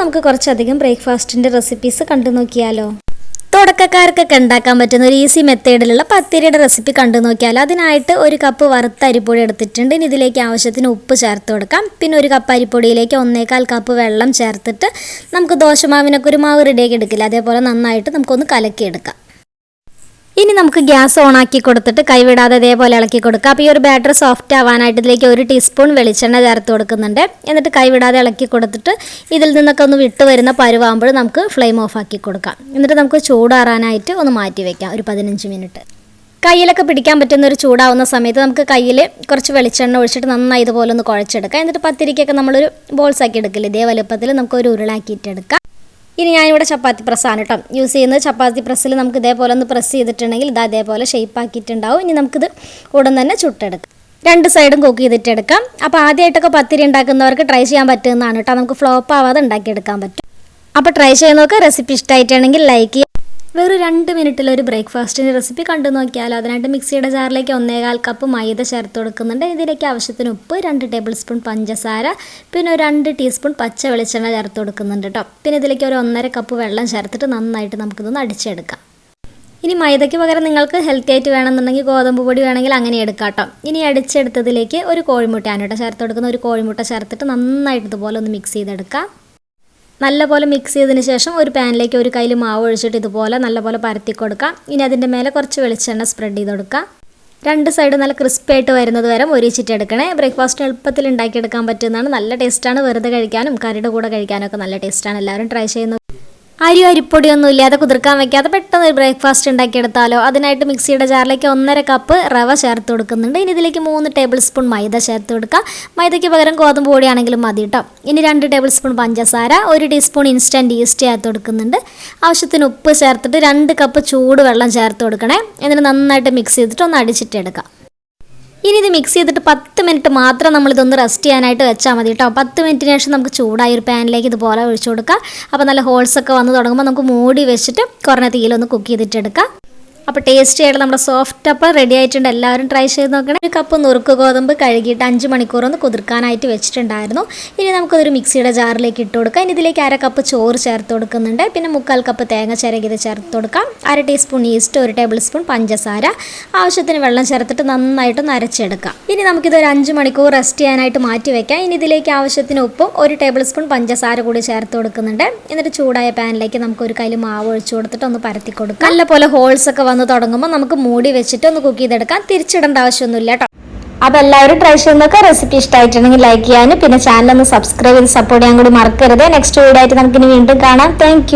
നമുക്ക് കുറച്ചധികം ബ്രേക്ക്ഫാസ്റ്റിൻ്റെ റെസിപ്പീസ് കണ്ടു നോക്കിയാലോ. തുടക്കക്കാർക്കൊക്കെ ഉണ്ടാക്കാൻ പറ്റുന്ന ഒരു ഈസി മെത്തേഡിലുള്ള പത്തിരിയുടെ റെസിപ്പി കണ്ടു നോക്കിയാലോ. അതിനായിട്ട് ഒരു കപ്പ് വറുത്ത അരിപ്പൊടി എടുത്തിട്ടുണ്ട്. ഇനി ഇതിലേക്ക് ആവശ്യത്തിന് ഉപ്പ് ചേർത്ത് കൊടുക്കാം. പിന്നെ ഒരു കപ്പ് അരിപ്പൊടിയിലേക്ക് 1/4 കപ്പ് വെള്ളം ചേർത്തിട്ട് നമുക്ക് ദോശമാവിനൊക്കെ ഒരു മാവ് റെഡിയാക്കി എടുക്കില്ല, അതേപോലെ നന്നായിട്ട് നമുക്കൊന്ന് കലക്കിയെടുക്കാം. ഇനി നമുക്ക് ഗ്യാസ് ഓണാക്കി കൊടുത്തിട്ട് കൈവിടാതെ ഇതേപോലെ ഇളക്കി കൊടുക്കുക. അപ്പോൾ ഈ ഒരു ബാറ്റർ സോഫ്റ്റ് ആവാനായിട്ട് ഇതിലേക്ക് 1 ടീസ്പൂൺ വെളിച്ചെണ്ണ ചേർത്ത് കൊടുക്കുന്നുണ്ട്. എന്നിട്ട് കൈവിടാതെ ഇളക്കി കൊടുത്തിട്ട് ഇതിൽ നിന്നൊക്കെ ഒന്ന് വിട്ട് വരുന്ന പരുവാകുമ്പോൾ നമുക്ക് ഫ്ലെയിം ഓഫ് ആക്കി കൊടുക്കാം. എന്നിട്ട് നമുക്ക് ചൂടാറാനായിട്ട് ഒന്ന് മാറ്റി വയ്ക്കാം ഒരു 15 മിനിറ്റ്. കയ്യിലൊക്കെ പിടിക്കാൻ പറ്റുന്ന ഒരു ചൂടാവുന്ന സമയത്ത് നമുക്ക് കയ്യിൽ കുറച്ച് വെളിച്ചെണ്ണ ഒഴിച്ചിട്ട് നന്നായി ഇതുപോലെ ഒന്ന് കുഴച്ചെടുക്കാം. എന്നിട്ട് പത്തിരിക്കൊക്കെ നമ്മളൊരു ബോൾസ് ആക്കി എടുക്കില്ല, ഇതേ വലുപ്പത്തിൽ നമുക്കൊരു ഉരുളാക്കിയിട്ടെടുക്കാം. ഇനി ഞാനിവിടെ ചപ്പാത്തി പ്രസ്സാണ് കേട്ടോ യൂസ് ചെയ്യുന്നത്. ചപ്പാത്തി പ്രസ്സിൽ നമുക്ക് ഇതേപോലെ ഒന്ന് പ്രസ് ചെയ്തിട്ടുണ്ടെങ്കിൽ ഇത് അതേപോലെ ഷേപ്പ് ആക്കിയിട്ടുണ്ടാവും. ഇനി നമുക്കിത് ഉടൻ തന്നെ ചുട്ടെടുക്കാം. 2 സൈഡും കുക്ക് ചെയ്തിട്ടെടുക്കാം. അപ്പോൾ ആദ്യമായിട്ടൊക്കെ പത്തിരി ഉണ്ടാക്കുന്നവർക്ക് ട്രൈ ചെയ്യാൻ പറ്റുന്നതാണ് കേട്ടോ. നമുക്ക് ഫ്ലോപ്പ് ആവാതെ ഉണ്ടാക്കിയെടുക്കാൻ പറ്റും. അപ്പോൾ ട്രൈ ചെയ്ത് നോക്കുക. റെസിപ്പി ഇഷ്ടമായിട്ടുണ്ടെങ്കിൽ ലൈക്ക് ചെയ്യുക. വെറും 2 മിനിറ്റിലൊരു ബ്രേക്ക്ഫാസ്റ്റിൻ്റെ റെസിപ്പി കണ്ടു നോക്കിയാലോ. അതിനായിട്ട് മിക്സിയുടെ ജാറിലേക്ക് 1/4 കപ്പ് മൈദ ചേർത്ത് കൊടുക്കുന്നുണ്ട്. ഇതിലേക്ക് ആവശ്യത്തിന് ഉപ്പ്, 2 ടേബിൾ സ്പൂൺ പഞ്ചസാര, പിന്നെ ഒരു 2 ടീസ്പൂൺ പച്ച വെളിച്ചെണ്ണ ചേർത്ത് കൊടുക്കുന്നുണ്ട് കേട്ടോ. പിന്നെ ഇതിലേക്ക് ഒരു 1/2 കപ്പ് വെള്ളം ചേർത്തിട്ട് നന്നായിട്ട് നമുക്കിതൊന്ന് അടിച്ചെടുക്കാം. ഇനി മൈദയ്ക്ക് പകരം നിങ്ങൾക്ക് ഹെൽത്തി ആയിട്ട് വേണമെന്നുണ്ടെങ്കിൽ ഗോതമ്പ് പൊടി വേണമെങ്കിൽ അങ്ങനെ എടുക്കാം കേട്ടോ. ഇനി അടിച്ചെടുത്തതിലേക്ക് ഒരു കോഴിമുട്ടയാണ് കേട്ടോ ചേർത്ത് കൊടുക്കുന്ന. ഒരു കോഴിമുട്ട ചേർത്തിട്ട് നന്നായിട്ട് ഇതുപോലെ ഒന്ന് മിക്സ് ചെയ്തെടുക്കാം. നല്ലപോലെ മിക്സ് ചെയ്തതിന് ശേഷം ഒരു പാനിലേക്ക് ഒരു കയ്യിൽ മാവ് ഒഴിച്ചിട്ട് ഇതുപോലെ നല്ലപോലെ പരത്തി കൊടുക്കാം. ഇനി അതിൻ്റെ മേലെ കുറച്ച് വെളിച്ചെണ്ണ സ്പ്രെഡ് ചെയ്ത് കൊടുക്കാം. 2 സൈഡ് നല്ല ക്രിസ്പി ആയിട്ട് വരുന്നത് വരെ മൊരിച്ചിട്ടെടുക്കണേ. ബ്രേക്ക്ഫാസ്റ്റ് എളുപ്പത്തിൽ ഉണ്ടാക്കിയെടുക്കാൻ പറ്റുന്നതാണ്. നല്ല ടേസ്റ്റാണ്. വെറുതെ കഴിക്കാനും കറിയുടെ കൂടെ കഴിക്കാനും ഒക്കെ നല്ല ടേസ്റ്റാണ്. എല്ലാവരും ട്രൈ ചെയ്യുന്നു. അരിപ്പൊടിയൊന്നും ഇല്ലാതെ കുതിർക്കാൻ വെക്കാതെ പെട്ടെന്ന് ഒരു ബ്രേക്ക്ഫാസ്റ്റ് ഉണ്ടാക്കിയെടുത്താലോ. അതിനായിട്ട് മിക്സിയുടെ ജാറിലേക്ക് 1/2 കപ്പ് റവ ചേർത്ത് കൊടുക്കുന്നുണ്ട്. ഇനി ഇതിലേക്ക് 3 ടേബിൾ സ്പൂൺ മൈദ ചേർത്ത് കൊടുക്കുക. മൈദയ്ക്ക് പകരം ഗോതമ്പ് പൊടിയാണെങ്കിലും മതി കേട്ടോ. ഇനി 2 ടേബിൾ സ്പൂൺ പഞ്ചസാര, 1 ടീസ്പൂൺ ഇൻസ്റ്റൻറ്റ് ഈസ്റ്റ് ചേർത്ത് കൊടുക്കുന്നുണ്ട്. ആവശ്യത്തിന് ഉപ്പ് ചേർത്തിട്ട് 2 കപ്പ് ചൂട് വെള്ളം ചേർത്ത് കൊടുക്കണേ. എന്നിട്ട് നന്നായിട്ട് മിക്സ് ചെയ്തിട്ട് ഒന്ന് അടിച്ചിട്ടെടുക്കാം. ഇനി ഇത് മിക്സ് ചെയ്തിട്ട് 10 മിനിറ്റ് മാത്രം നമ്മളിതൊന്ന് റെസ്റ്റ് ചെയ്യാനായിട്ട് വെച്ചാൽ മതി കേട്ടോ. 10 മിനിറ്റിന് ശേഷം നമുക്ക് ചൂടായ ഒരു പാനിലേക്ക് ഇതുപോലെ ഒഴിച്ചു കൊടുക്കാം. അപ്പോൾ നല്ല ഹോൾസൊക്കെ വന്ന് തുടങ്ങുമ്പോൾ നമുക്ക് മൂടി വെച്ചിട്ട് കുറഞ്ഞ തീയിലൊന്ന് കുക്ക് ചെയ്തിട്ടെടുക്കാം. അപ്പോൾ ടേസ്റ്റി ആയിട്ട് നമ്മുടെ സോഫ്റ്റ് അപ്പം റെഡി ആയിട്ടുണ്ട്. എല്ലാവരും ട്രൈ ചെയ്ത് നോക്കണം. 1 കപ്പ് നുറുക്ക് ഗോതമ്പ് കഴുകിയിട്ട് 5 മണിക്കൂർ ഒന്ന് കുതിർക്കാനായിട്ട് വെച്ചിട്ടുണ്ടായിരുന്നു. ഇനി നമുക്കതൊരു മിക്സിയുടെ ജാറിലേക്ക് ഇട്ട് കൊടുക്കാം. ഇനി ഇതിലേക്ക് 1/2 കപ്പ് ചോറ് ചേർത്ത് കൊടുക്കുന്നുണ്ട്. പിന്നെ 3/4 കപ്പ് തേങ്ങ ചിരകിയത് ചേർത്ത് കൊടുക്കാം. 1 ടീസ്പൂൺ ഈസ്റ്റ്, 1 ടേബിൾ സ്പൂൺ പഞ്ചസാര, ആവശ്യത്തിന് വെള്ളം ചേർത്തിട്ട് നന്നായിട്ടൊന്ന് അരച്ചെടുക്കാം. ഇനി നമുക്കിതൊരു 5 മണിക്കൂർ റെസ്റ്റ് ചെയ്യാനായിട്ട് മാറ്റി വെക്കാം. ഇനി ഇതിലേക്ക് ആവശ്യത്തിന് ഉപ്പും 1 ടേബിൾ സ്പൂൺ പഞ്ചസാര കൂടി ചേർത്ത് കൊടുക്കുന്നുണ്ട്. എന്നിട്ട് ചൂടായ പാനിലേക്ക് നമുക്ക് ഒരു കയ്യിൽ മാവ് ഒഴിച്ചു കൊടുത്തിട്ട് ഒന്ന് പരത്തി കൊടുക്കാം. നല്ലപോലെ ഹോൾസ് ഒക്കെ വന്ന് തുടങ്ങുമ്പോൾ നമുക്ക് മൂടി വെച്ചിട്ട് ഒന്ന് കുക്ക് ചെയ്തെടുക്കാം. തിരിച്ചിടേണ്ട ആവശ്യമൊന്നുമില്ല കേട്ടോ. അപ്പോൾ എല്ലാവരും ട്രൈ ചെയ്ത് നോക്കുക. റെസിപ്പി ഇഷ്ടമായിട്ടുണ്ടെങ്കിൽ ലൈക്ക് ചെയ്യാനും പിന്നെ ചാനൽ ഒന്ന് സബ്സ്ക്രൈബ് ചെയ്ത് സപ്പോർട്ട് ചെയ്യാൻ കൂടി മറക്കരുത്. നെക്സ്റ്റ് വീഡിയോ ആയിട്ട് നമുക്കിനി വീണ്ടും കാണാം. താങ്ക്